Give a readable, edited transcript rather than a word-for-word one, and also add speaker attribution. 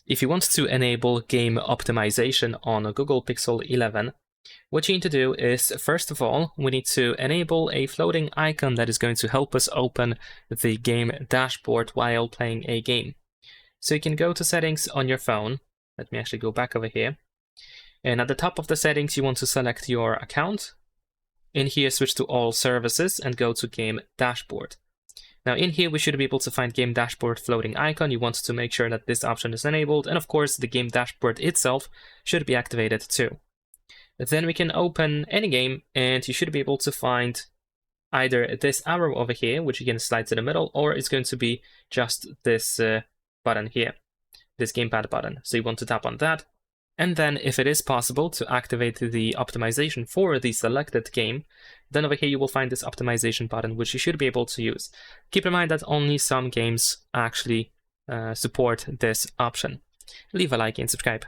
Speaker 1: if you want to enable game optimization on a Google Pixel 11, what you need to do is, first of all, we need to enable a floating icon that is going to help us open the game dashboard while playing a game. So you can go to settings on your phone. Let me actually go back over here. And at the top of the settings, you want to select your account. In here, switch to all services and go to game dashboard. Now in here, we should be able to find game dashboard floating icon. You want to make sure that this option is enabled. And of course, the game dashboard itself should be activated too. Then we can open any game and you should be able to find either this arrow over here, which you can slide to the middle, or it's going to be just this button here, this gamepad button. So you want to tap on that. And then if it is possible to activate the optimization for the selected game, then over here you will find this optimization button, which you should be able to use. Keep in mind that only some games actually support this option. Leave a like and subscribe.